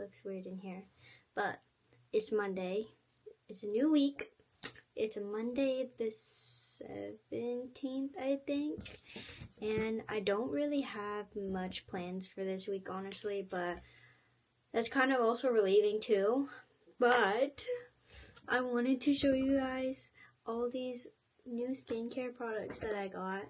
looks weird in here. But it's Monday. It's a new week. It's a Monday the 17th, I think. And I don't really have much plans for this week, honestly, but that's kind of also relieving too. But I wanted to show you guys all these new skincare products that I got.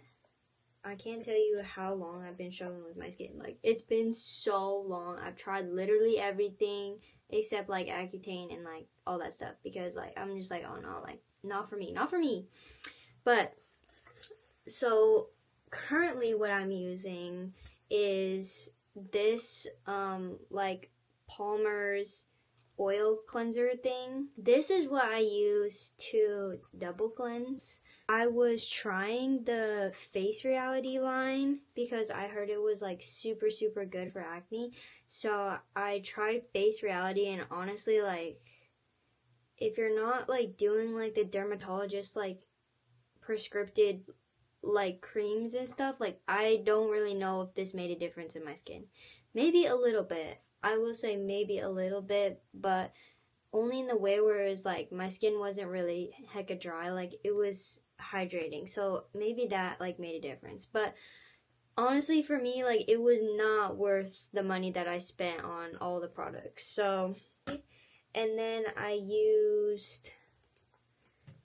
I can't tell you how long I've been struggling with my skin. Like, it's been so long. I've tried literally everything except like Accutane and like all that stuff, because like I'm just like, oh no, like not for me. But so currently what I'm using is this like Palmer's oil cleanser thing. This is what I use to double cleanse. I was trying the Face Reality line because I heard it was like super good for acne. So I tried Face Reality, and honestly, like, if you're not like doing like the dermatologist like prescribed like creams and stuff, like I don't really know if this made a difference in my skin. Maybe a little bit. I will say maybe a little bit, but only in the way where it was like my skin wasn't really hecka dry, like it was hydrating. So maybe that like made a difference. But honestly, for me, like it was not worth the money that I spent on all the products. So, and then I used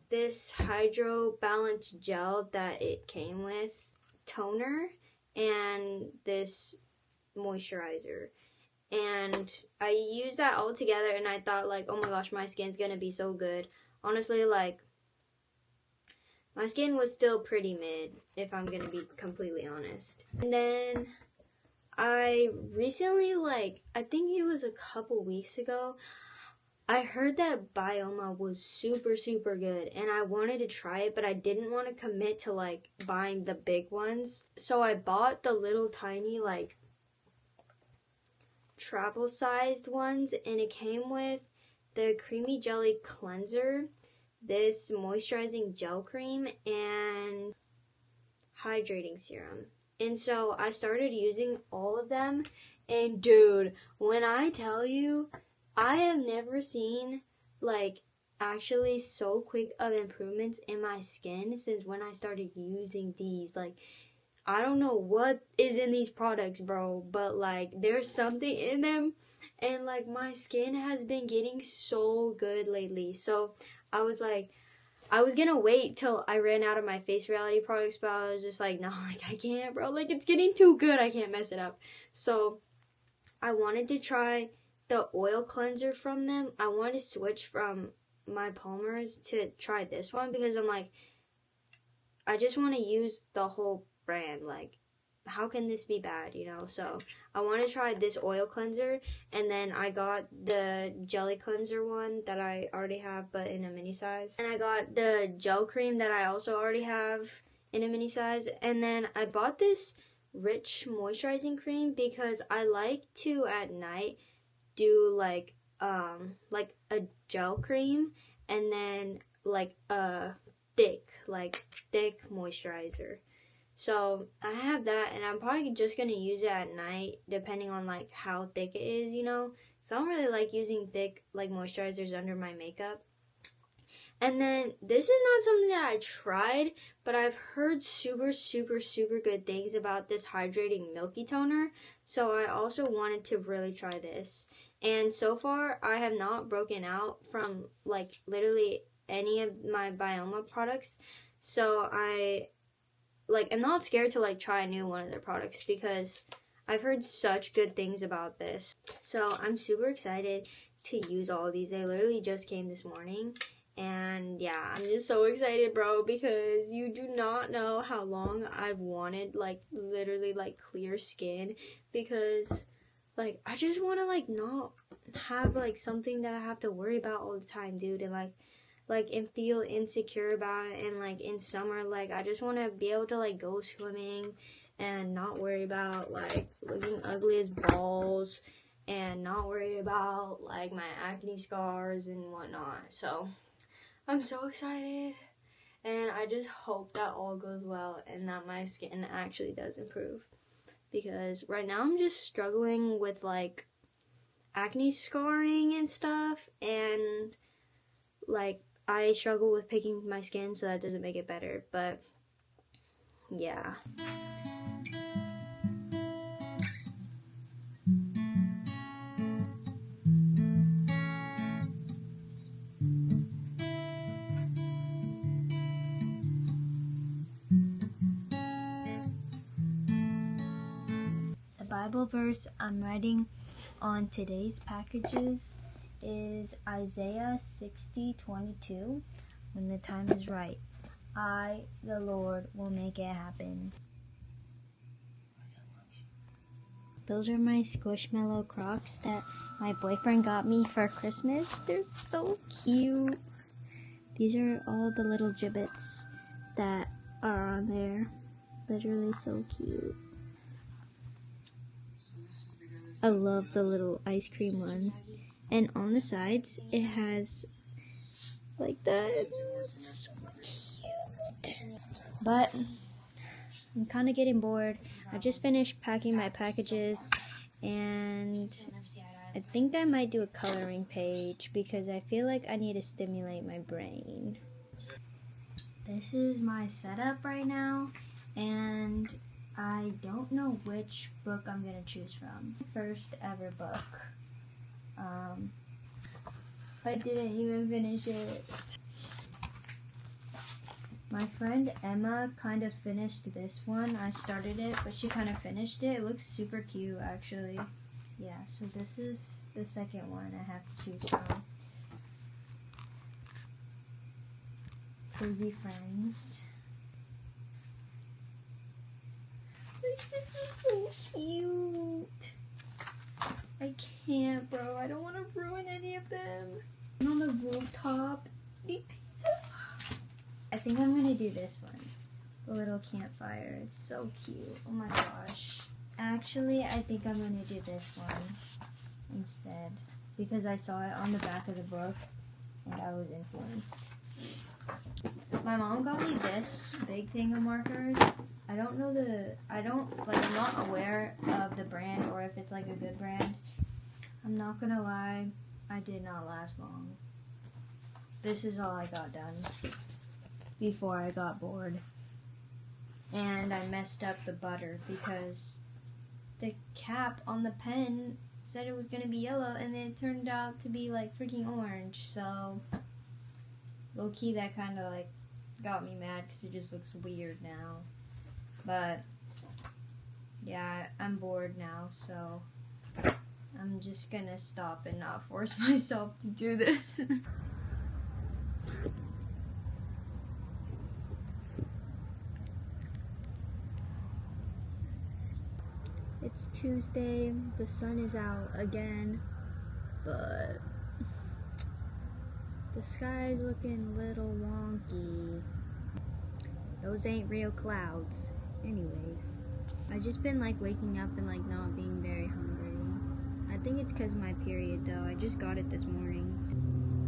this Hydro Balance Gel that it came with, toner, and this moisturizer. And I used that all together, and I thought like, oh my gosh, my skin's gonna be so good. Honestly, like, my skin was still pretty mid, if I'm gonna be completely honest. And then I recently, like, I think it was a couple weeks ago, I heard that Bioma was super good, and I wanted to try it, but I didn't want to commit to like buying the big ones. So I bought the little tiny like travel sized ones, and it came with the creamy jelly cleanser, this moisturizing gel cream, and hydrating serum. And so I started using all of them, and dude, when I tell you, I have never seen like actually so quick of improvements in my skin since when I started using these. Like, I don't know what is in these products, bro, but like there's something in them, and like my skin has been getting so good lately. So I was like, I was gonna wait till I ran out of my Face Reality products, but I was just like, no, like I can't, bro, like it's getting too good, I can't mess it up. So I wanted to try the oil cleanser from them. I wanted to switch from my Palmer's to try this one because I'm like, I just want to use the whole brand. Like, how can this be bad, you know? So I want to try this oil cleanser, and then I got the jelly cleanser one that I already have but in a mini size, and I got the gel cream that I also already have in a mini size, and then I bought this rich moisturizing cream because I like to at night do like a gel cream and then like a thick moisturizer. So I have that, and I'm probably just gonna use it at night depending on like how thick it is, you know. So I don't really like using thick like moisturizers under my makeup. And then this is not something that I tried, but I've heard super good things about this hydrating milky toner. So I also wanted to really try this. And so far, I have not broken out from like literally any of my Bioma products. So I'm not scared to like try a new one of their products because I've heard such good things about this. So I'm super excited to use all of these. They literally just came this morning. And yeah, I'm just so excited, bro, because you do not know how long I've wanted, like, literally, like, clear skin, because, like, I just want to, like, not have, like, something that I have to worry about all the time, dude, and, and feel insecure about it, and, like, in summer, like, I just want to be able to, like, go swimming and not worry about, like, looking ugly as balls, and not worry about, like, my acne scars and whatnot. So I'm so excited, and I just hope that all goes well and that my skin actually does improve, because right now I'm just struggling with like acne scarring and stuff, and like I struggle with picking my skin, so that doesn't make it better, but yeah. The Bible verse I'm writing on today's packages is Isaiah 60:22. When the time is right, I, the Lord, will make it happen. Those are my Squishmallow Crocs that my boyfriend got me for Christmas. They're so cute. These are all the little gibbets that are on there. Literally so cute. I love the little ice cream one. And on the sides, it has like that. It's so cute. But I'm kind of getting bored. I just finished packing my packages, and I think I might do a coloring page because I feel like I need to stimulate my brain. This is my setup right now, and I don't know which book I'm gonna choose from. First ever book. I didn't even finish it. My friend Emma kind of finished this one. I started it, but she kind of finished it. It looks super cute, actually. Yeah, so this is the second one I have to choose from. Cozy Friends. This is so cute. I can't, bro. I don't want to ruin any of them. And on the rooftop, eat pizza. I think I'm gonna do this one. The little campfire. It's so cute. Oh my gosh. Actually, I think I'm gonna do this one instead because I saw it on the back of the book and I was influenced. My mom got me this big thing of markers. I'm not aware of the brand or if it's like a good brand. I'm not gonna lie, I did not last long. This is all I got done before I got bored. And I messed up the butter because the cap on the pen said it was gonna be yellow and then it turned out to be like freaking orange. So low key that kind of like got me mad because it just looks weird now. But yeah, I'm bored now, so I'm just gonna stop and not force myself to do this. It's Tuesday, the sun is out again, but the sky's looking a little wonky. Those ain't real clouds. Anyways, I've just been like waking up and like not being very hungry. I think it's because of my period though. I just got it this morning.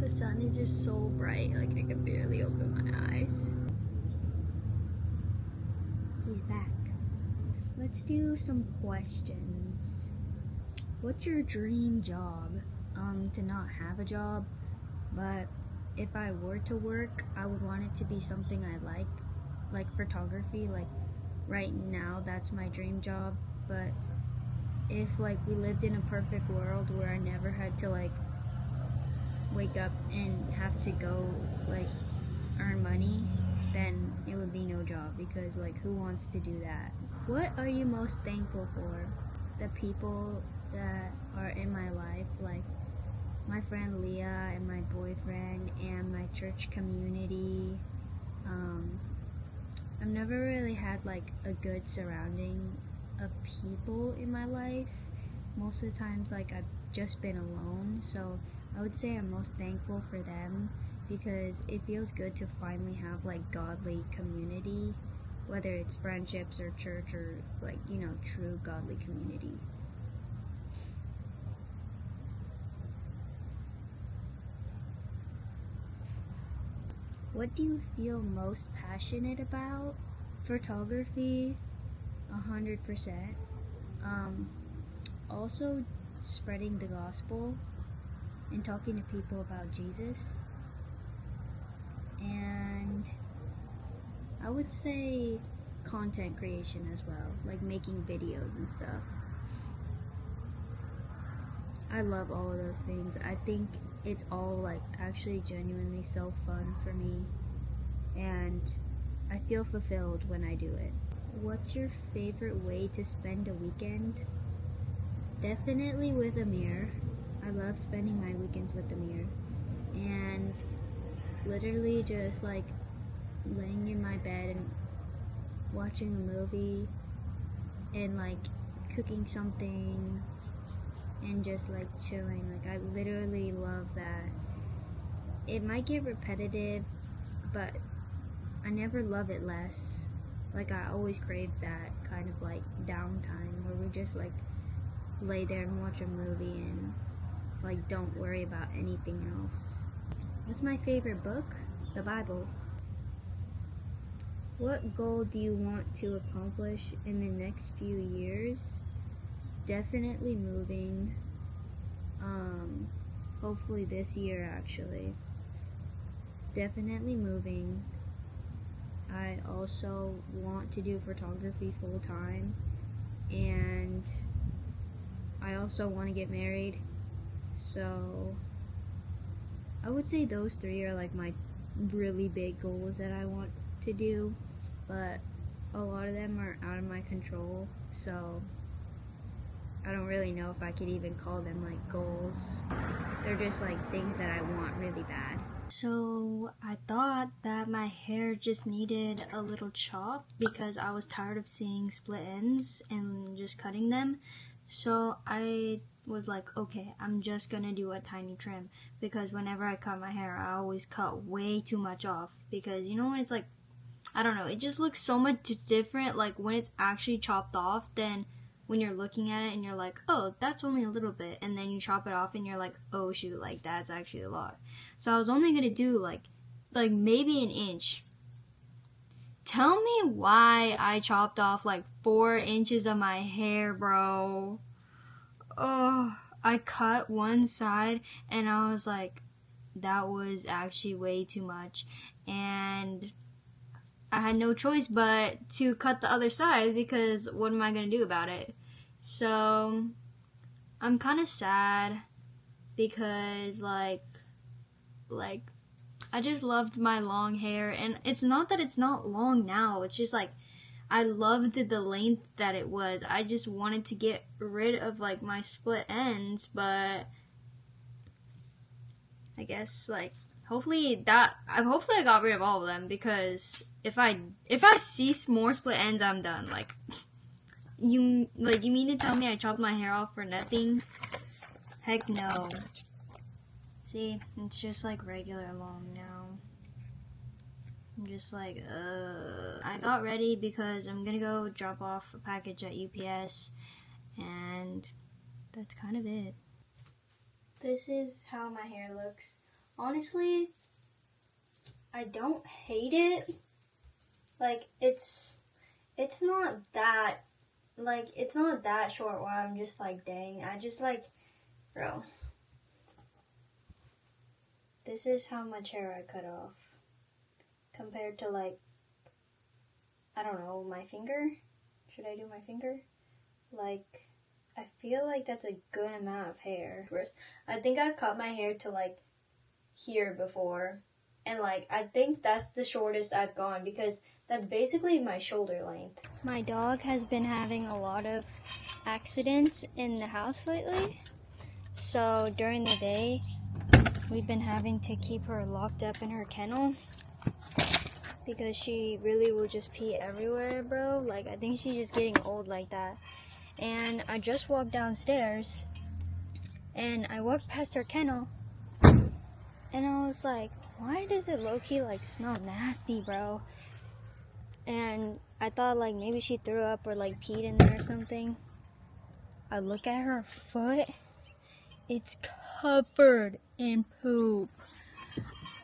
The sun is just so bright, like I can barely open my eyes. He's back. Let's do some questions. What's your dream job? To not have a job, but if I were to work, I would want it to be something I like photography. Like right now, that's my dream job. But if like we lived in a perfect world where I never had to like wake up and have to go like earn money, then it would be no job because like who wants to do that? What are you most thankful for? The people that are in my life, like my friend Leah and my boyfriend and my church community. I've never really had like a good surrounding of people in my life. Most of the times like I've just been alone, so I would say I'm most thankful for them because it feels good to finally have like godly community, whether it's friendships or church or like, you know, true godly community. What do you feel most passionate about? Photography, 100%. Also spreading the gospel and talking to people about Jesus. And I would say content creation as well, like making videos and stuff. I love all of those things. I think it's all like actually genuinely so fun for me, and I feel fulfilled when I do it. What's your favorite way to spend a weekend? Definitely with Amir. I love spending my weekends with Amir, and literally just like laying in my bed and watching a movie and like cooking something and just like chilling. Like I literally love that. It might get repetitive, but I never love it less. Like I always crave that kind of like downtime where we just like lay there and watch a movie and like don't worry about anything else. What's my favorite book? The Bible. What goal do you want to accomplish in the next few years? Definitely moving. Hopefully this year actually. Definitely moving. I also want to do photography full time, and I also want to get married. So I would say those three are like my really big goals that I want to do, but a lot of them are out of my control, so I don't really know if I could even call them like goals. They're just like things that I want really bad. So I thought that my hair just needed a little chop because I was tired of seeing split ends and just cutting them. So I was like, okay, I'm just gonna do a tiny trim, because whenever I cut my hair, I always cut way too much off, because you know when it's like, I don't know, it just looks so much different like when it's actually chopped off than when you're looking at it and you're like, oh, that's only a little bit, and then you chop it off and you're like, oh shoot, like that's actually a lot. So I was only gonna do like maybe an inch. Tell me why I chopped off like 4 inches of my hair, bro. Oh, I cut one side and I was like, that was actually way too much, and I had no choice but to cut the other side, because what am I gonna do about it? So I'm kind of sad, because like I just loved my long hair, and it's not that it's not long now, it's just like I loved the length that it was. I just wanted to get rid of like my split ends, but I guess like hopefully I got rid of all of them, because if I see more split ends, I'm done. Like you mean to tell me I chopped my hair off for nothing? Heck no. See, it's just like regular long now. I'm just like, I got ready because I'm gonna go drop off a package at UPS, and that's kind of it. This is how my hair looks. Honestly, I don't hate it. Like, it's not that, like, it's not that short where I'm just like, dang. I just like, bro. This is how much hair I cut off. Compared to like, I don't know, my finger? Should I do my finger? Like, I feel like that's a good amount of hair. I think I've cut my hair to like here before, and like I think that's the shortest I've gone, because that's basically my shoulder length. My dog has been having a lot of accidents in the house lately, so during the day we've been having to keep her locked up in her kennel, because she really will just pee everywhere, bro. Like, I think she's just getting old like that. And I just walked downstairs, and I walked past her kennel, and I was like, why does it low-key, like, smell nasty, bro? And I thought, like, maybe she threw up or, like, peed in there or something. I look at her foot. It's covered in poop.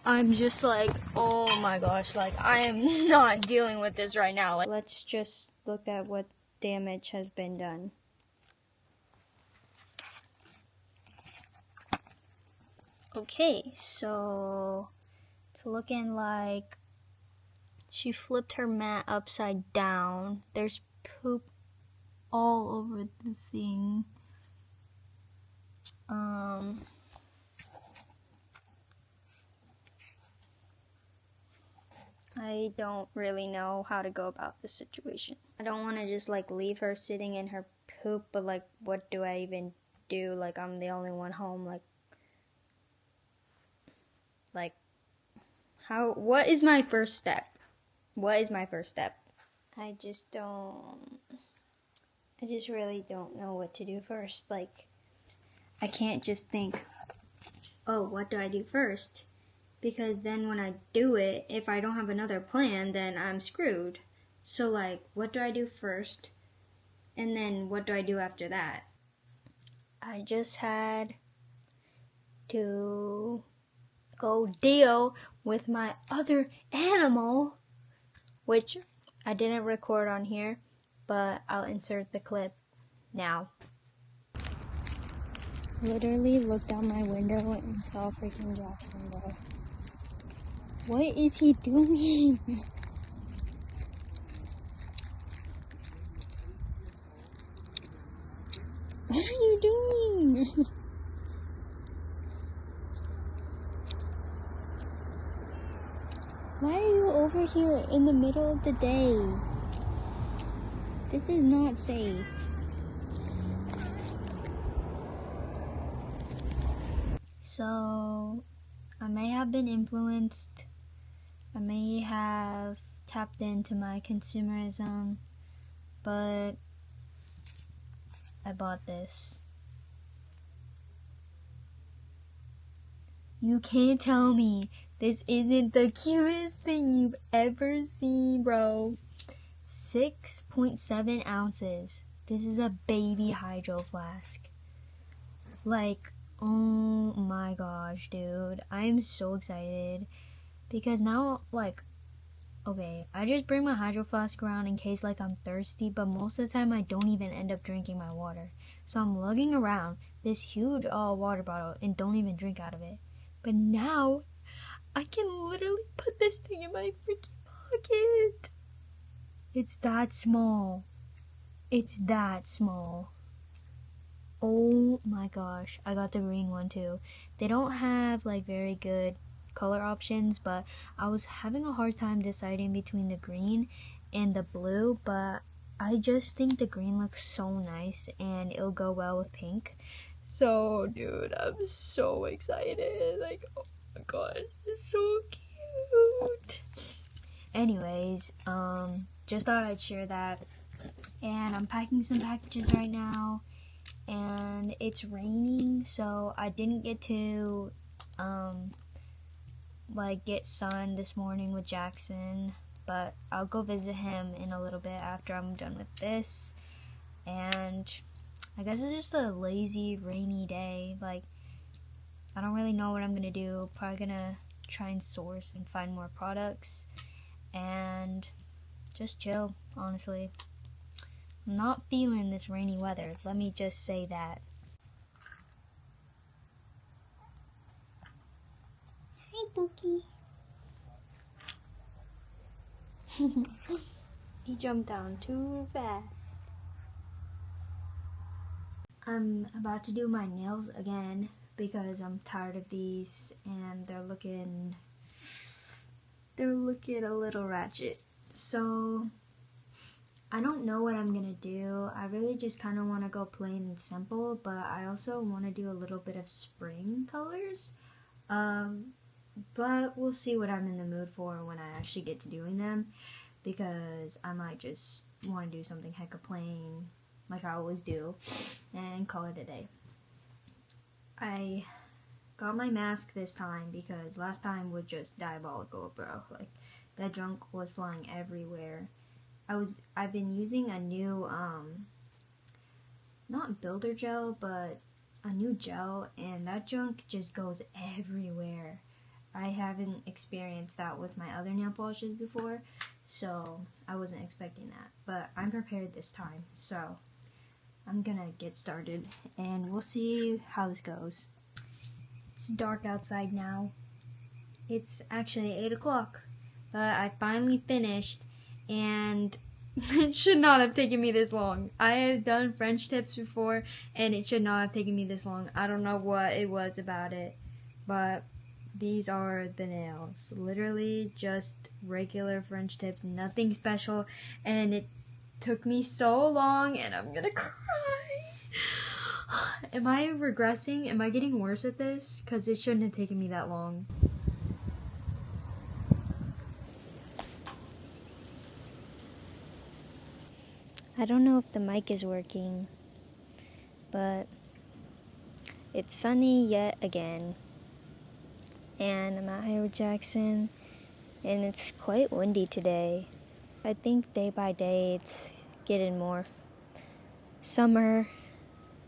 I'm just like, oh my gosh, like, I am not dealing with this right now. Like, let's just look at what damage has been done. Okay, so it's looking like she flipped her mat upside down. There's poop all over the thing. I don't really know how to go about this situation. I don't want to just like leave her sitting in her poop, but like what do I even do? Like I'm the only one home. Like how, what is my first step? What is my first step? I just really don't know what to do first. Like I can't just think, oh, what do I do first? Because then when I do it, if I don't have another plan, then I'm screwed. So like, what do I do first? And then what do I do after that? I just had to go deal with my other animal, which I didn't record on here, but I'll insert the clip now. Literally looked out my window and saw freaking Jackson, bro. What is he doing? What are you doing? Why are you over here in the middle of the day? This is not safe. So, I may have been influenced. I may have tapped into my consumerism, but I bought this. You can't tell me this isn't the cutest thing you've ever seen, bro. 6.7 ounces. This is a baby hydro flask. Like, oh my gosh, dude. I'm so excited. Because now, like, okay, I just bring my hydro flask around in case, like, I'm thirsty. But most of the time, I don't even end up drinking my water. So I'm lugging around this huge water bottle and don't even drink out of it. But now, I can literally put this thing in my freaking pocket. It's that small. It's that small. Oh my gosh, I got the green one too. They don't have like very good color options, but I was having a hard time deciding between the green and the blue, but I just think the green looks so nice and it'll go well with pink. So, dude, I'm so excited. Like, oh my gosh, it's so cute. Anyways, just thought I'd share that. And I'm packing some packages right now. And it's raining, so I didn't get to, like, get sun this morning with Jackson. But I'll go visit him in a little bit after I'm done with this. And I guess it's just a lazy, rainy day. Like, I don't really know what I'm gonna do. Probably gonna try and source and find more products. And just chill, honestly. I'm not feeling this rainy weather. Let me just say that. Hi, Bookie. He jumped down too fast. I'm about to do my nails again because I'm tired of these and they're looking a little ratchet. So I don't know what I'm gonna do. I really just kind of want to go plain and simple, but I also want to do a little bit of spring colors. But we'll see what I'm in the mood for when I actually get to doing them, because I might just want to do something hecka plain like I always do and call it a day. I got my mask this time because last time was just diabolical, bro. Like, that junk was flying everywhere. I've been using a new not builder gel, but a new gel, and that junk just goes everywhere. I haven't experienced that with my other nail polishes before, so I wasn't expecting that. But I'm prepared this time, so I'm gonna get started, and we'll see how this goes. It's dark outside now. It's actually 8 o'clock, but I finally finished, and it should not have taken me this long. I have done French tips before, and it should not have taken me this long. I don't know what it was about it, but these are the nails. Literally just regular French tips, nothing special, and it took me so long, and I'm gonna cry. Am I regressing? Am I getting worse at this? Because it shouldn't have taken me that long. I don't know if the mic is working, but it's sunny yet again. And I'm out here with Jackson, and it's quite windy today. I think day by day it's getting more summer,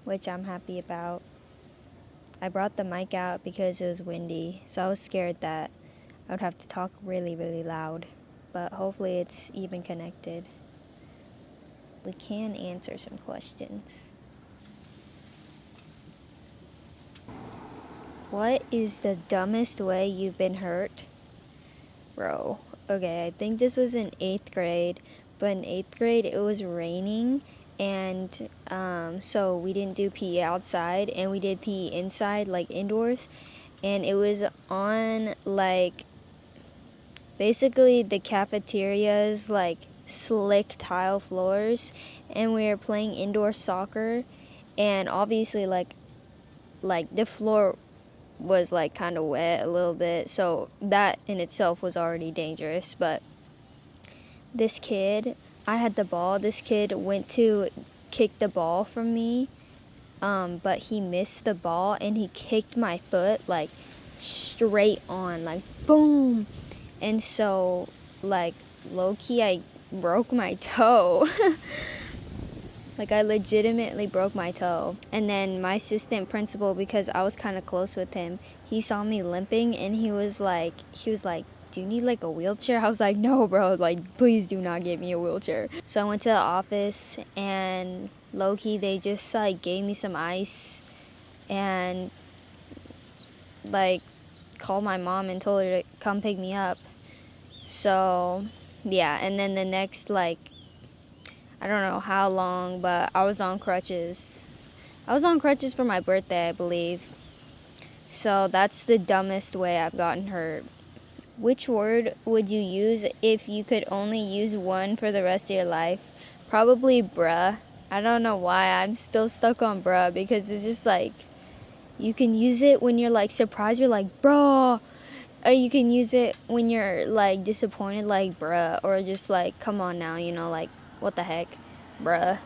which I'm happy about. I brought the mic out because it was windy, so I was scared that I would have to talk really, really loud, but hopefully it's even connected. We can answer some questions. What is the dumbest way you've been hurt? Bro, okay, I think this was in 8th grade, but in 8th grade it was raining, and so we didn't do PE outside, and we did PE inside, like indoors, and it was on, like, basically the cafeteria's, like, slick tile floors, and we were playing indoor soccer, and obviously like the floor was like kind of wet a little bit, so that in itself was already dangerous. But this kid, I had the ball, this kid went to kick the ball from me, but he missed the ball, and he kicked my foot like straight on, like boom, and so like low-key I broke my toe. Like, I legitimately broke my toe. And then my assistant principal, because I was kind of close with him, he saw me limping, and he was like, do you need like a wheelchair? I was like, no, bro, like, please do not get me a wheelchair. So I went to the office, and low-key they just like gave me some ice and like called my mom and told her to come pick me up. So yeah, and then the next, like, I don't know how long, but I was on crutches. I was on crutches for my birthday, I believe. So that's the dumbest way I've gotten hurt. Which word would you use if you could only use one for the rest of your life? Probably bruh. I don't know why I'm still stuck on bruh, because it's just like, you can use it when you're like surprised, you're like, bruh. You can use it when you're like disappointed, like bruh, or just like, come on now, you know, like, what the heck, bruh.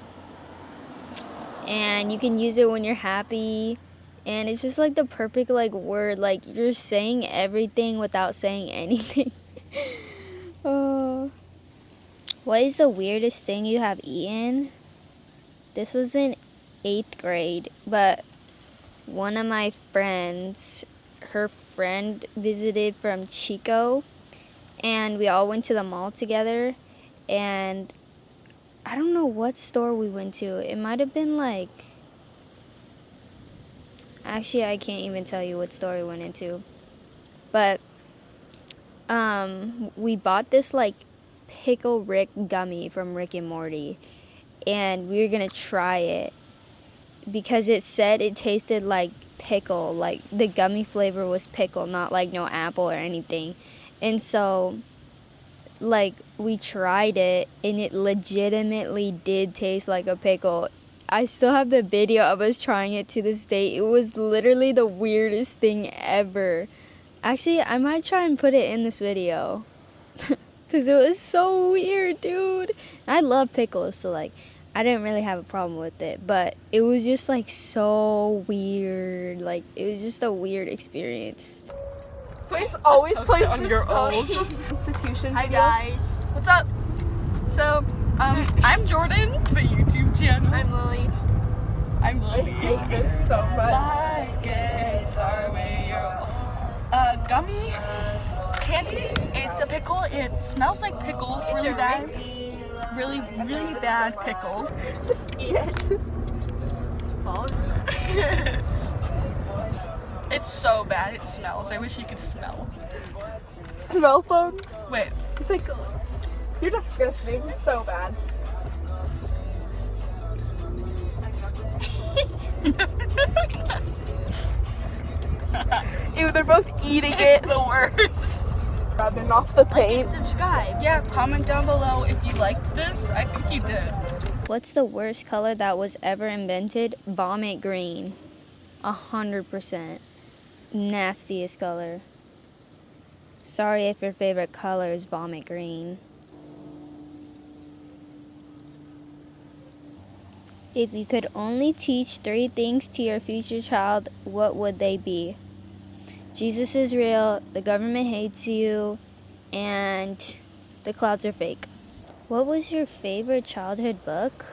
And you can use it when you're happy, and it's just like the perfect like word, like you're saying everything without saying anything. Oh. What is the weirdest thing you have eaten? This was in 8th grade, but one of my friends, her friend visited from Chico, and we all went to the mall together, and I don't know what store we went to. It might have been like, actually I can't even tell you what store we went into, but we bought this like Pickle Rick gummy from Rick and Morty, and we were gonna try it because it said it tasted like pickle, like the gummy flavor was pickle, not like no apple or anything. And so like we tried it, and it legitimately did taste like a pickle. I still have the video of us trying it to this day. It was literally the weirdest thing ever. Actually, I might try and put it in this video because it was so weird, dude. I love pickles, so like I didn't really have a problem with it, but it was just like so weird. Like it was just a weird experience. Please always place on this your on old institution. Hi video. guys, what's up? So, I'm Jordan. It's a YouTube channel. I'm Lily. I'm Lily. I hate this so much. Life gets our way. Gummy candy. It's a pickle. It smells like pickles. Really bad. Really bad pickles. Just eat it. It's so bad. It smells. I wish you could smell. Smell phone? Wait. It's like, you're disgusting. It's so bad. Ew, they're both eating it. It's the worst. Rubbing off the paint. Subscribe. Yeah, comment down below if you liked this. I think you did. What's the worst color that was ever invented? Vomit green. 100%. Nastiest color. Sorry if your favorite color is vomit green. If you could only teach 3 things to your future child, what would they be? Jesus is real, the government hates you, and the clouds are fake. What was your favorite childhood book?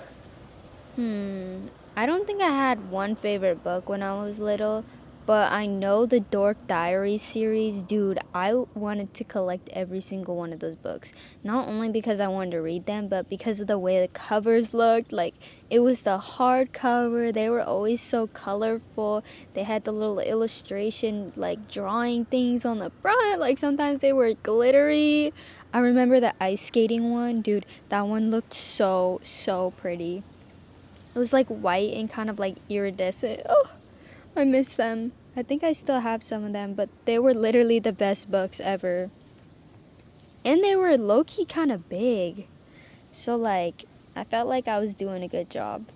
I don't think I had one favorite book when I was little, but I know the Dork Diaries series. Dude, I wanted to collect every single one of those books. Not only because I wanted to read them, but because of the way the covers looked. Like, it was the hardcover. They were always so colorful. They had the little illustration, like, drawing things on the front. Like, sometimes they were glittery. I remember the ice skating one. Dude, that one looked so, so pretty. It was, like, white and kind of, like, iridescent. Oh, I miss them. I think I still have some of them, but they were literally the best books ever. And they were low-key kind of big. So, like, I felt like I was doing a good job.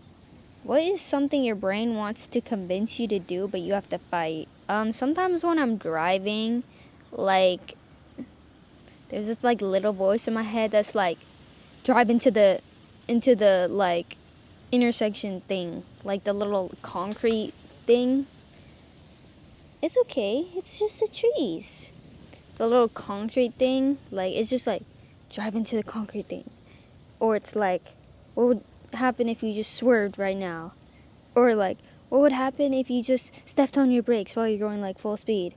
What is something your brain wants to convince you to do, but you have to fight? Sometimes when I'm driving, like, there's this, like, little voice in my head that's like, drive into the like, intersection thing. Like, the little concrete thing. It's okay. It's just the trees. The little concrete thing, like, it's just like, drive into the concrete thing. Or it's like, what would happen if you just swerved right now? Or like, what would happen if you just stepped on your brakes while you're going like full speed?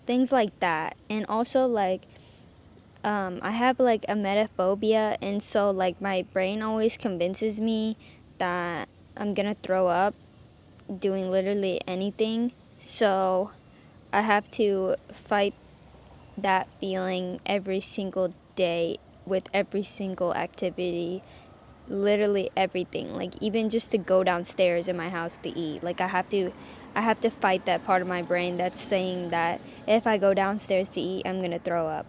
Things like that. And also, like, I have like emetophobia, and so like my brain always convinces me that I'm gonna throw up doing literally anything. So I have to fight that feeling every single day with every single activity, literally everything. Like, even just to go downstairs in my house to eat, like I have to fight that part of my brain that's saying that if I go downstairs to eat, I'm gonna throw up.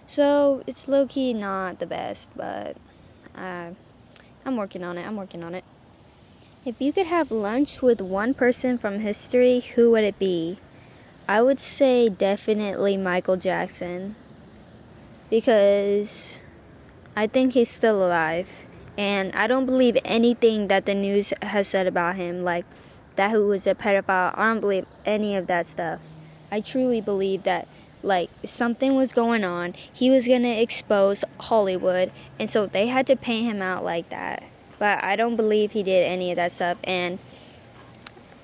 So it's low-key not the best, but I'm working on it. If you could have lunch with one person from history, who would it be? I would say definitely Michael Jackson, because I think he's still alive, and I don't believe anything that the news has said about him, like that he was a pedophile. I don't believe any of that stuff. I truly believe that, like, something was going on. He was going to expose Hollywood, and so they had to paint him out like that. But I don't believe he did any of that stuff, and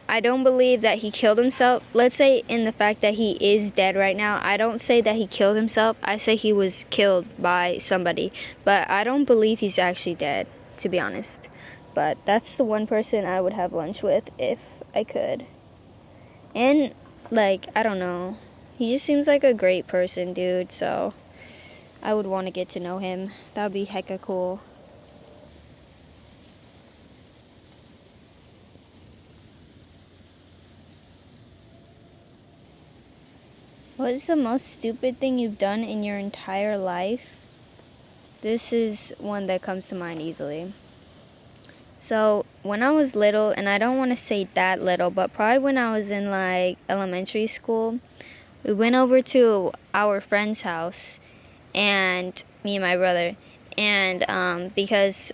I don't believe that he killed himself. Let's say in the fact that he is dead right now, I don't say that he killed himself. I say he was killed by somebody. But I don't believe he's actually dead, to be honest. But that's the one person I would have lunch with if I could. And, like, I don't know. He just seems like a great person, dude. So I would want to get to know him. That would be hecka cool. What is the most stupid thing you've done in your entire life? This is one that comes to mind easily. So, when I was little, and I don't want to say that little, but probably when I was in, like, elementary school, we went over to our friend's house, and me and my brother, and because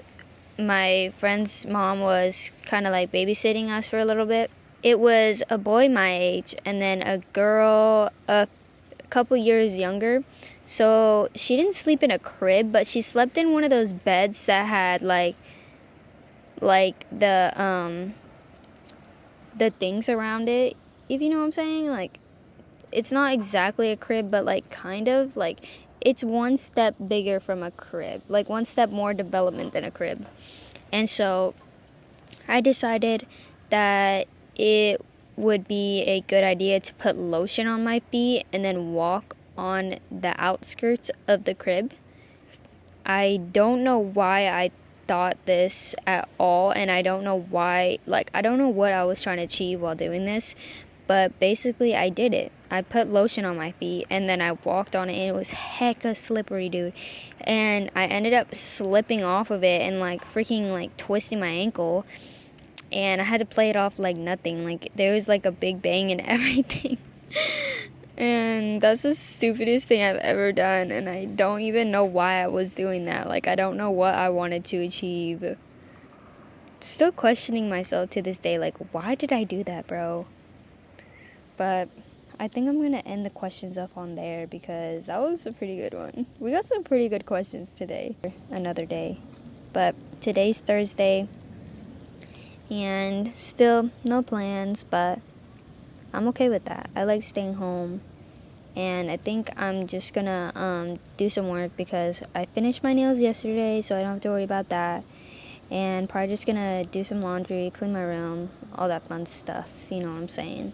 my friend's mom was kind of, like, babysitting us for a little bit, it was a boy my age and then a girl a couple years younger. So she didn't sleep in a crib, but she slept in one of those beds that had like the things around it, if you know what I'm saying. Like, it's not exactly a crib, but like kind of, like, it's one step bigger from a crib, like one step more development than a crib. And so I decided that it would be a good idea to put lotion on my feet and then walk on the outskirts of the crib. I don't know why I thought this at all, and I don't know why, like, I don't know what I was trying to achieve while doing this, but basically I did it. I put lotion on my feet and then I walked on it, and it was hecka slippery, dude. And I ended up slipping off of it and like freaking like twisting my ankle, and I had to play it off like nothing. Like there was like a big bang and everything. And that's the stupidest thing I've ever done, and I don't even know why I was doing that. Like, I don't know what I wanted to achieve. Still questioning myself to this day, like, why did I do that, bro? But I think I'm gonna end the questions up on there because that was a pretty good one. We got some pretty good questions today. Another day. But today's Thursday, and still no plans, but I'm okay with that. I like staying home, and I think I'm just gonna do some work because I finished my nails yesterday, so I don't have to worry about that. And probably just gonna do some laundry, clean my room, all that fun stuff, you know what I'm saying.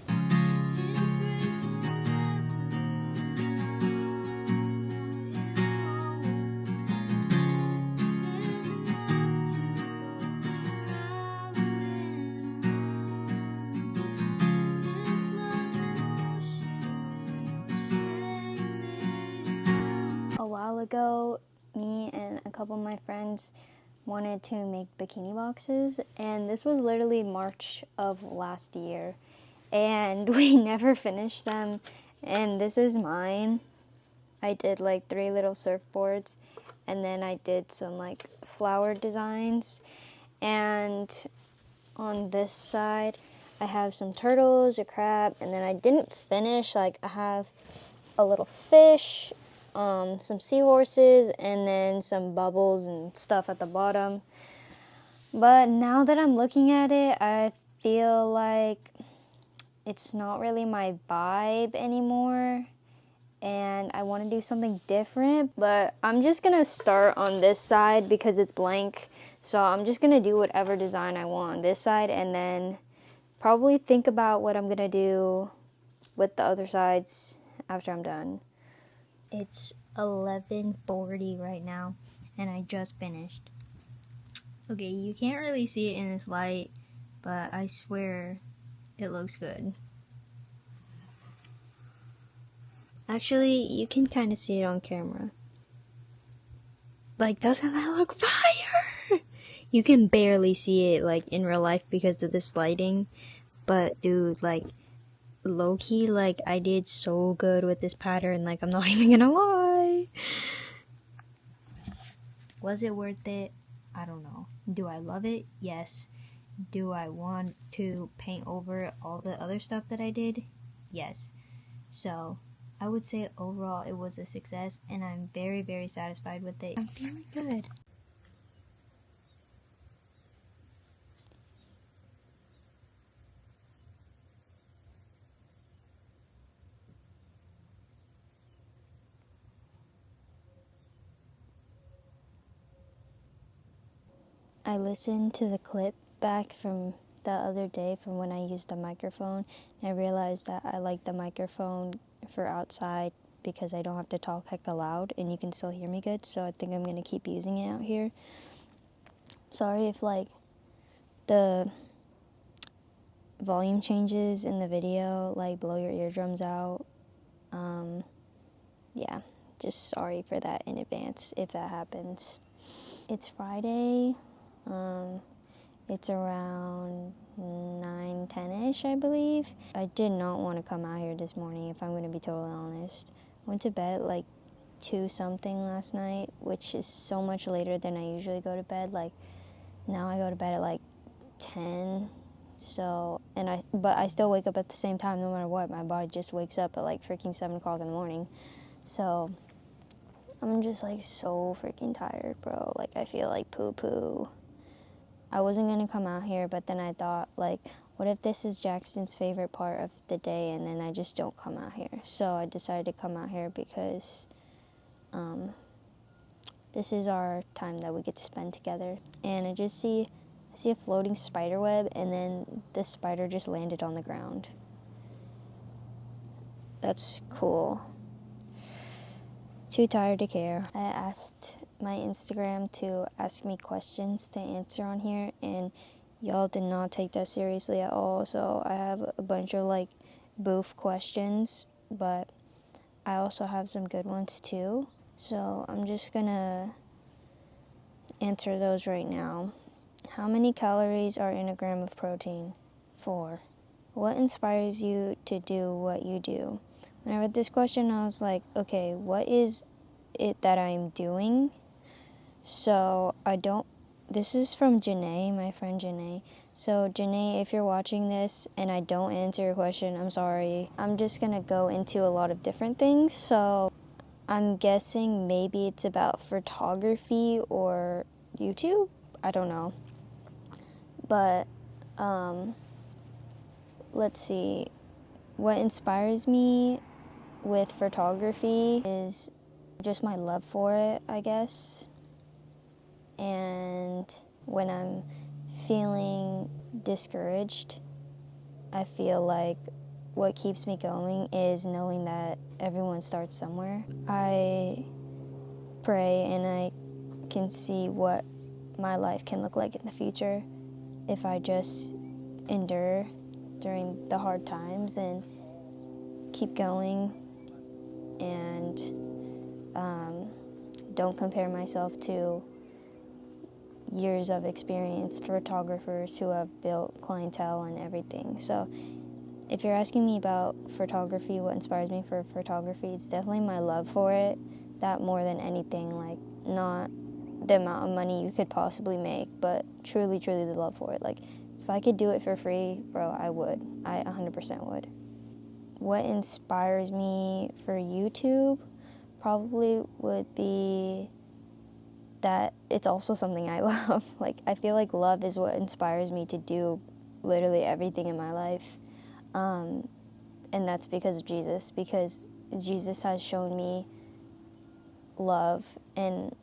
A while ago, me and a couple of my friends wanted to make bikini boxes, and this was literally March of last year, and we never finished them. And this is mine. I did like 3 little surfboards, and then I did some like flower designs, and on this side I have some turtles, a crab, and then I didn't finish, like I have a little fish, some seahorses, and then some bubbles and stuff at the bottom. But now that I'm looking at it, I feel like it's not really my vibe anymore, and I want to do something different. But I'm just gonna start on this side because it's blank, so I'm just gonna do whatever design I want on this side, and then probably think about what I'm gonna do with the other sides after I'm done. It's 11:40 right now, and I just finished. Okay, you can't really see it in this light, but I swear it looks good. Actually, you can kind of see it on camera. Like, doesn't that look fire? You can barely see it, like, in real life because of this lighting, but dude, like, low-key, like, I did so good with this pattern, like, I'm not even gonna lie. Was it worth it? I don't know. Do I love it? Yes. Do I want to paint over all the other stuff that I did? Yes. So, I would say overall it was a success, and I'm very, very satisfied with it. I'm feeling good. I listened to the clip back from the other day from when I used the microphone, and I realized that I like the microphone for outside because I don't have to talk hecka loud and you can still hear me good, so I think I'm going to keep using it out here. Sorry if like the volume changes in the video like blow your eardrums out. Yeah, just sorry for that in advance if that happens. It's Friday. It's around 9:10ish, I believe. I did not want to come out here this morning, if I'm going to be totally honest. Went to bed at like 2 something last night, which is so much later than I usually go to bed. Like now I go to bed at like 10. So, but I still wake up at the same time no matter what. My body just wakes up at like freaking 7 o'clock in the morning. So I'm just like so freaking tired, bro. Like I feel like poo-poo. I wasn't going to come out here, but then I thought, like, what if this is Jackson's favorite part of the day and then I just don't come out here? So I decided to come out here because this is our time that we get to spend together. And I just see I see a floating spider web, and then the spider just landed on the ground. That's cool. Too tired to care. I asked my Instagram to ask me questions to answer on here, and y'all did not take that seriously at all. So I have a bunch of like boof questions, but I also have some good ones too. So I'm just gonna answer those right now. How many calories are in a gram of protein? 4. What inspires you to do what you do? When I read this question, I was like, okay, what is it that I'm doing? So this is from Janae, my friend Janae. So Janae, if you're watching this and I don't answer your question, I'm sorry. I'm just gonna go into a lot of different things. So I'm guessing maybe it's about photography or YouTube. I don't know. But let's see. What inspires me with photography is just my love for it, I guess. And when I'm feeling discouraged, I feel like what keeps me going is knowing that everyone starts somewhere. I pray and I can see what my life can look like in the future if I just endure during the hard times and keep going and don't compare myself to years of experienced photographers who have built clientele and everything. So if you're asking me about photography, what inspires me for photography, it's definitely my love for it. That more than anything, like not the amount of money you could possibly make, but truly, truly the love for it. Like if I could do it for free, bro, I would. I 100% would. What inspires me for YouTube probably would be that it's also something I love. Like, I feel like love is what inspires me to do literally everything in my life. And that's because of Jesus, because Jesus has shown me love, and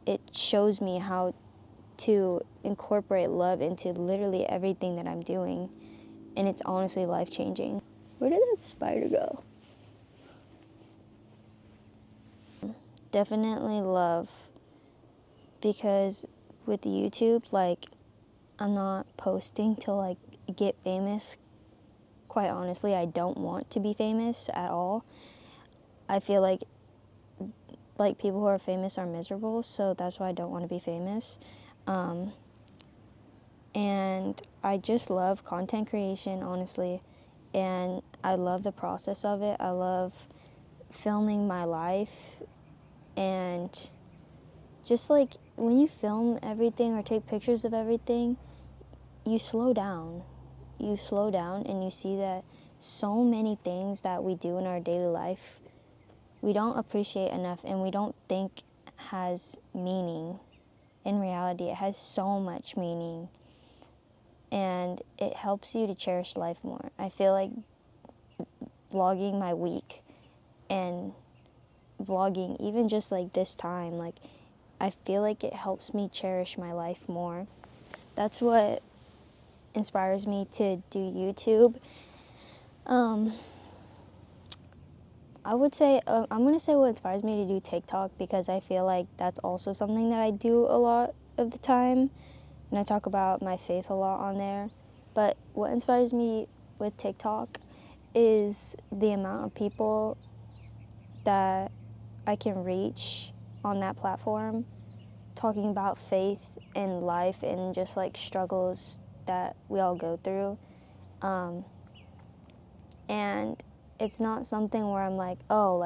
it shows me how to incorporate love into literally everything that I'm doing. And it's honestly life-changing. Where did that spider go? Definitely love, because with YouTube, like, I'm not posting to like get famous. Quite honestly, I don't want to be famous at all. I feel like people who are famous are miserable, so that's why I don't want to be famous. And I just love content creation, honestly, and I love the process of it. I love filming my life, and just like when you film everything or take pictures of everything, you slow down. You slow down and you see that so many things that we do in our daily life, we don't appreciate enough and we don't think has meaning. In reality, it has so much meaning, and it helps you to cherish life more. I feel like vlogging my week and vlogging even just like this time, like I feel like it helps me cherish my life more. That's what inspires me to do YouTube. I would say, I'm going to say what inspires me to do TikTok, because I feel like that's also something that I do a lot of the time, and I talk about my faith a lot on there. But what inspires me with TikTok is the amount of people that I can reach on that platform, talking about faith and life and just like struggles that we all go through. And it's not something where I'm like, oh,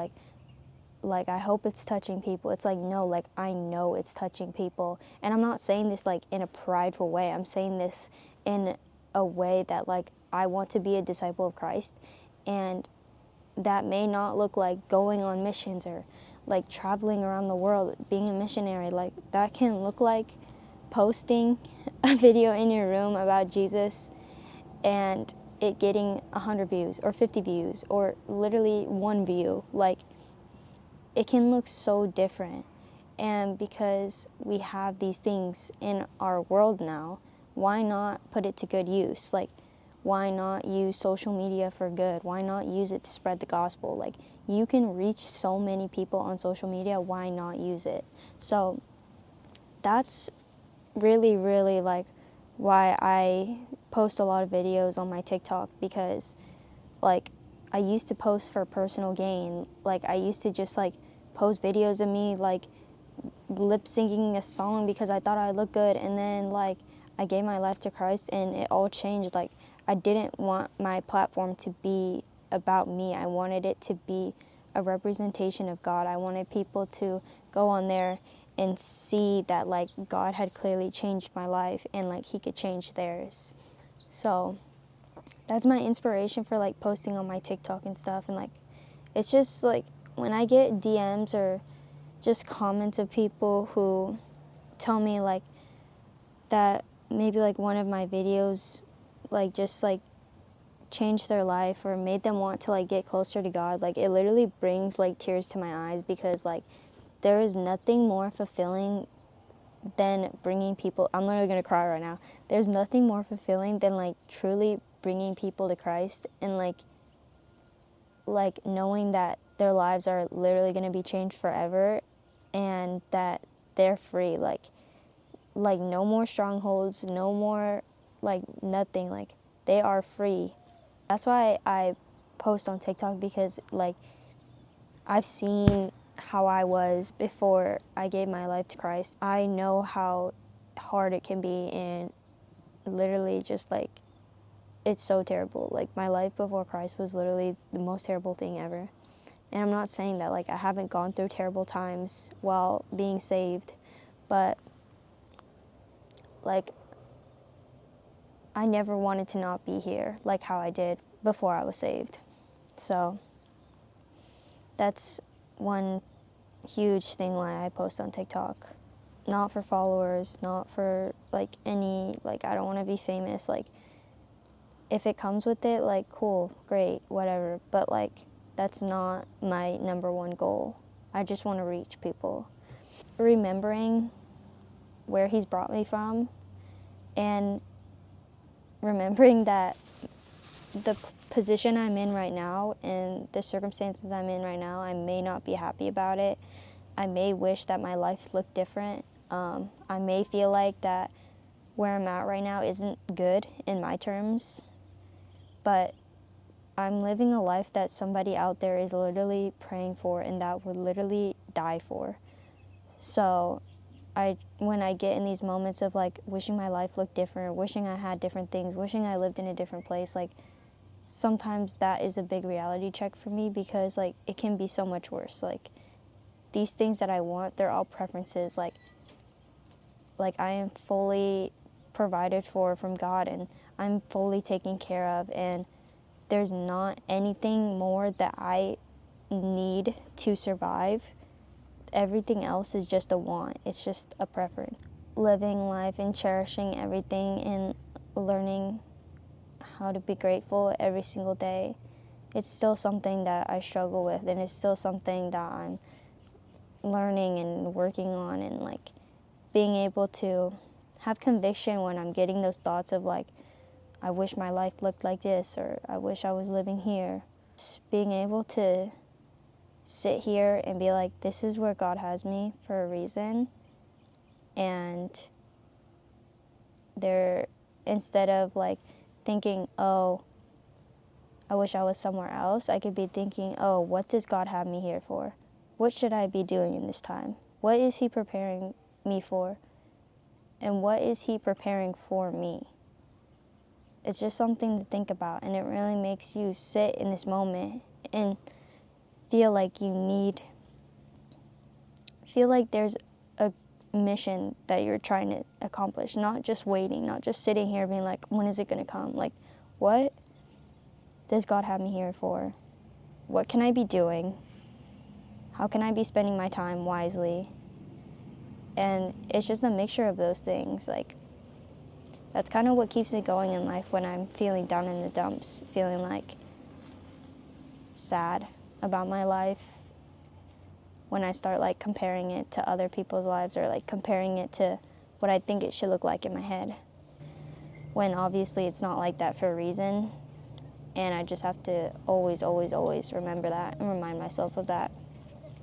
like I hope it's touching people. It's like, no, like I know it's touching people. And I'm not saying this like in a prideful way. I'm saying this in a way that like I want to be a disciple of Christ, and that may not look like going on missions or like traveling around the world, being a missionary. Like that can look like posting a video in your room about Jesus and it getting 100 views or 50 views or literally 1 view. Like, it can look so different. And because we have these things in our world now, why not put it to good use? Like, why not use social media for good? Why not use it to spread the gospel? Like, you can reach so many people on social media, why not use it? So that's really, really like why I post a lot of videos on my TikTok, because like I used to post for personal gain. Like, I used to just like post videos of me like lip syncing a song because I thought I looked good, and then like I gave my life to Christ and it all changed. Like, I didn't want my platform to be about me. I wanted it to be a representation of God. I wanted people to go on there and see that like God had clearly changed my life and like he could change theirs. So that's my inspiration for like posting on my TikTok and stuff. And like, it's just like when I get DMs or just comments of people who tell me like that maybe like one of my videos like just like changed their life or made them want to like get closer to God, like it literally brings like tears to my eyes, because like there is nothing more fulfilling than bringing people, I'm literally gonna cry right now, there's nothing more fulfilling than like truly bringing people to Christ and like knowing that their lives are literally gonna be changed forever and that they're free, like no more strongholds, no more like nothing, like they are free. That's why I post on TikTok, because like I've seen how I was before I gave my life to Christ. I know how hard it can be, and literally just like it's so terrible. Like, my life before Christ was literally the most terrible thing ever. And I'm not saying that like I haven't gone through terrible times while being saved, but like I never wanted to not be here like how I did before I was saved. So that's one huge thing why I post on TikTok. Not for followers, not for like any, like I don't want to be famous. Like, if it comes with it, like cool, great, whatever. But like that's not my number one goal. I just want to reach people. Remembering where he's brought me from, and remembering that the position I'm in right now and the circumstances I'm in right now, I may not be happy about it. I may wish that my life looked different. I may feel like that where I'm at right now isn't good in my terms, but I'm living a life that somebody out there is literally praying for and that would literally die for. So when I get in these moments of like wishing my life looked different, wishing I had different things, wishing I lived in a different place, like sometimes that is a big reality check for me, because like it can be so much worse. Like, these things that I want, they're all preferences. Like I am fully provided for from God, and I'm fully taken care of, and there's not anything more that I need to survive. Everything else is just a want. It's just a preference. Living life and cherishing everything and learning how to be grateful every single day. It's still something that I struggle with, and it's still something that I'm learning and working on, and like being able to have conviction when I'm getting those thoughts of like, I wish my life looked like this, or I wish I was living here. Just being able to sit here and be like, this is where God has me for a reason, and instead of like thinking, oh, I wish I was somewhere else, I could be thinking, oh, what does God have me here for? What should I be doing in this time? What is he preparing me for? And what is he preparing for me? It's just something to think about, and it really makes you sit in this moment and feel like there's a mission that you're trying to accomplish, not just waiting, not just sitting here being like, when is it going to come? Like, what does God have me here for? What can I be doing? How can I be spending my time wisely? And it's just a mixture of those things. Like, that's kind of what keeps me going in life when I'm feeling down in the dumps, feeling like sad about my life. when I start like comparing it to other people's lives or like comparing it to what I think it should look like in my head. When obviously it's not like that for a reason. And I just have to always, always, always remember that and remind myself of that.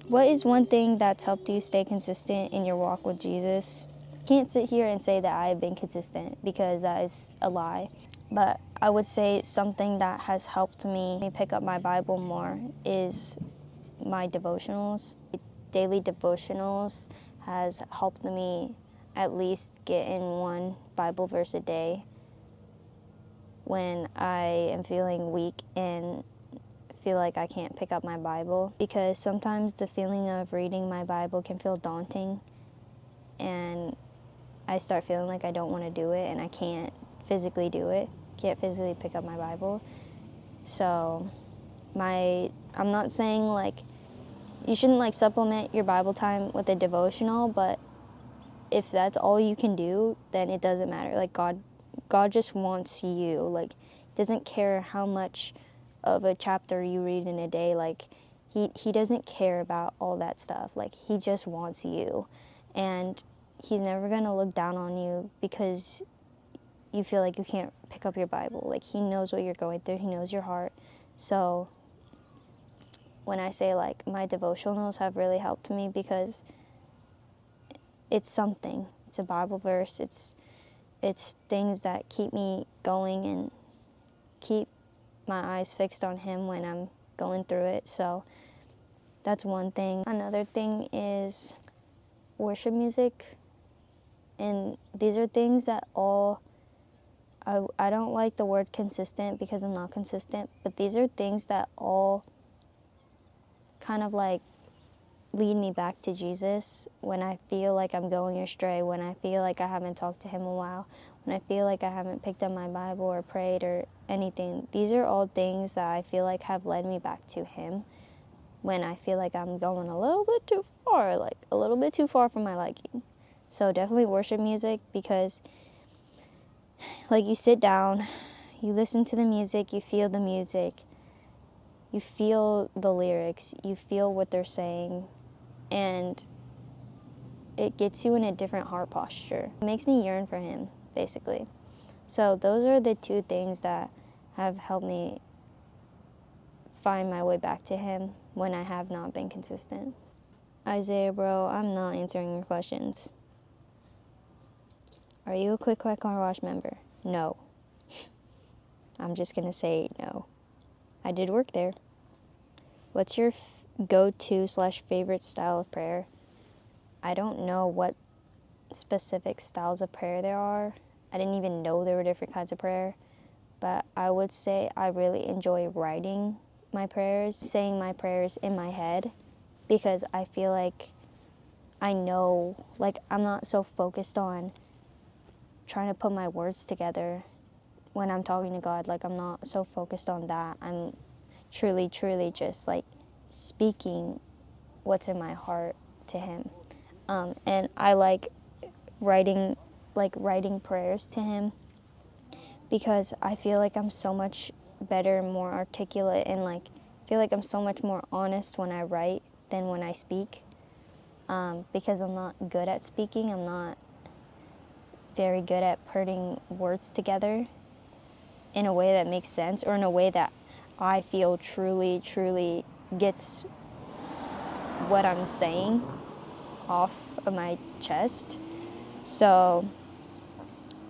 What is one thing that's helped you stay consistent in your walk with Jesus? Can't sit here and say that I have been consistent because that is a lie. But I would say something that has helped me pick up my Bible more is my devotionals. Daily devotionals has helped me at least get in one Bible verse a day when I am feeling weak and feel like I can't pick up my Bible, because sometimes the feeling of reading my Bible can feel daunting and I start feeling like I don't want to do it and I can't physically do it, can't physically pick up my Bible. So I'm not saying like you shouldn't like supplement your Bible time with a devotional, but if that's all you can do, then it doesn't matter. Like God just wants you. Like, doesn't care how much of a chapter you read in a day. Like, he doesn't care about all that stuff. Like, he just wants you. And he's never going to look down on you because you feel like you can't pick up your Bible. Like, he knows what you're going through. He knows your heart. So when I say, like, my devotionals have really helped me because it's something. It's a Bible verse. It's things that keep me going and keep my eyes fixed on him when I'm going through it. So that's one thing. Another thing is worship music. And these are things that I don't like the word consistent because I'm not consistent, but these are things that all kind of like lead me back to Jesus when I feel like I'm going astray, when I feel like I haven't talked to him a while, when I feel like I haven't picked up my Bible or prayed or anything. These are all things that I feel like have led me back to him when I feel like I'm going a little bit too far, like a little bit too far for my liking. So definitely worship music, because like you sit down, you listen to the music, you feel the music, you feel the lyrics, you feel what they're saying, and it gets you in a different heart posture. It makes me yearn for him, basically. So those are the two things that have helped me find my way back to him when I have not been consistent. Isaiah, bro, I'm not answering your questions. Are you a Quick Quack Car Wash member? No. I'm just gonna say no. I did work there. What's your go-to/favorite style of prayer? I don't know what specific styles of prayer there are. I didn't even know there were different kinds of prayer. But I would say I really enjoy writing my prayers, saying my prayers in my head, because I feel like I know, like I'm not so focused on trying to put my words together when I'm talking to God. Like I'm not so focused on that. I'm truly, truly just like speaking what's in my heart to him. And I like writing prayers to him because I feel like I'm so much better, more articulate, and like feel like I'm so much more honest when I write than when I speak. Because I'm not good at speaking. I'm not very good at putting words together in a way that makes sense, or in a way that I feel truly, truly gets what I'm saying off of my chest. So,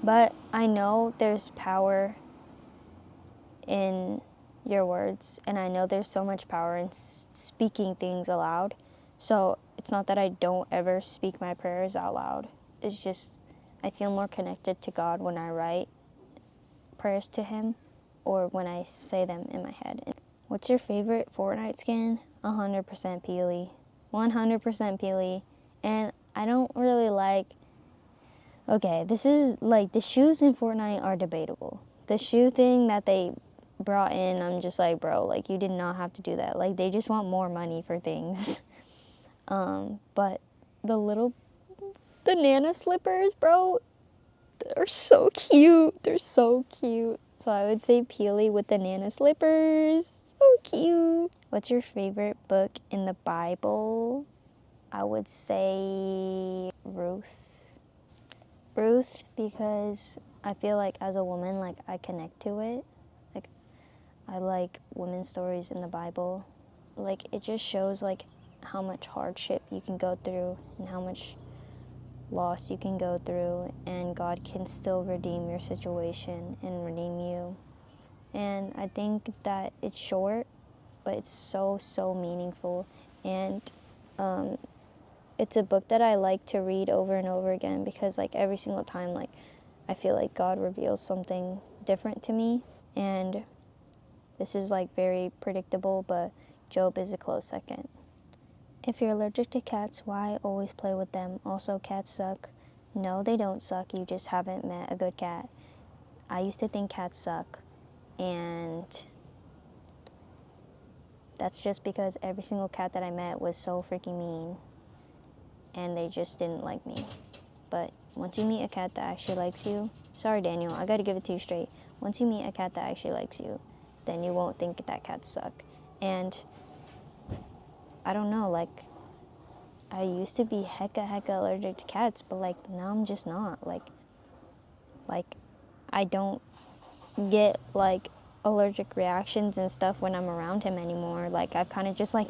but I know there's power in your words, and I know there's so much power in speaking things aloud. So it's not that I don't ever speak my prayers out loud. It's just I feel more connected to God when I write prayers to him or when I say them in my head. What's your favorite Fortnite skin? 100% Peely. 100% Peely. And I don't really like... Okay, this is like the shoes in Fortnite are debatable. The shoe thing that they brought in, I'm just like, bro, like you did not have to do that. Like they just want more money for things. But the little banana slippers, bro, they're so cute. They're so cute. So I would say Peely with banana slippers. So cute. What's your favorite book in the Bible? I would say Ruth. Ruth, because I feel like as a woman, like I connect to it. Like I like women's stories in the Bible. Like it just shows like how much hardship you can go through and how much loss you can go through, and God can still redeem your situation and redeem you. And I think that it's short, but it's so meaningful, and it's a book that I like to read over and over again because like every single time like I feel like God reveals something different to me. And this is like very predictable, but Job is a close second. If you're allergic to cats, why always play with them? Also, cats suck. No, they don't suck. You just haven't met a good cat. I used to think cats suck, and that's just because every single cat that I met was so freaking mean, and they just didn't like me. But once you meet a cat that actually likes you, sorry Daniel, I gotta give it to you straight. Once you meet a cat that actually likes you, then you won't think that cats suck. And I don't know, like, I used to be hecka allergic to cats, but like now I'm just not. Like I don't get like allergic reactions and stuff when I'm around him anymore. Like I've kind of just like,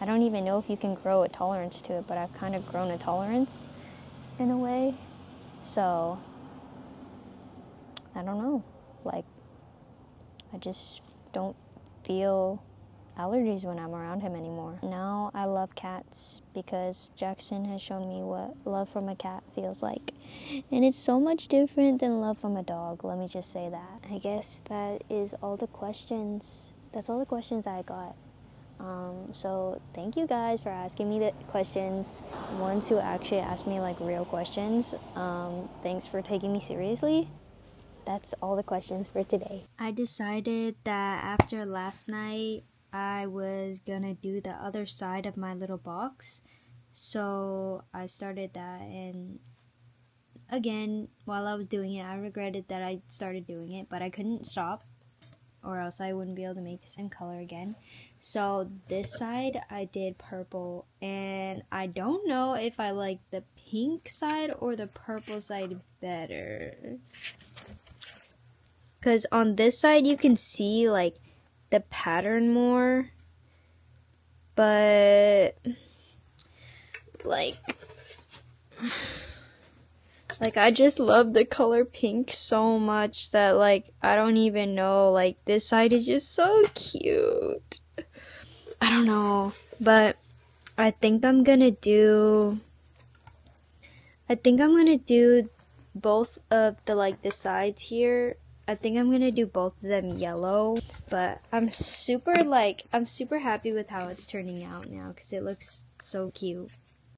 I don't even know if you can grow a tolerance to it, but I've kind of grown a tolerance in a way. So I don't know, like I just don't feel allergies when I'm around him anymore. Now I love cats because Jackson has shown me what love from a cat feels like. And it's so much different than love from a dog, let me just say that. I guess that is all the questions. That's all the questions I got. So thank you guys for asking me the questions. Ones who actually asked me like real questions. Thanks for taking me seriously. That's all the questions for today. I decided that after last night, I was gonna do the other side of my little box. So I started that, and again, while I was doing it, I regretted that I started doing it, but I couldn't stop, or else I wouldn't be able to make the same color again. So this side I did purple, and I don't know if I like the pink side or the purple side better. Because on this side you can see like the pattern more, but like I just love the color pink so much that like I don't even know, like this side is just so cute. I don't know, but I think I'm gonna do both of the like the sides here. I think I'm gonna do both of them yellow, but I'm super happy with how it's turning out now because it looks so cute.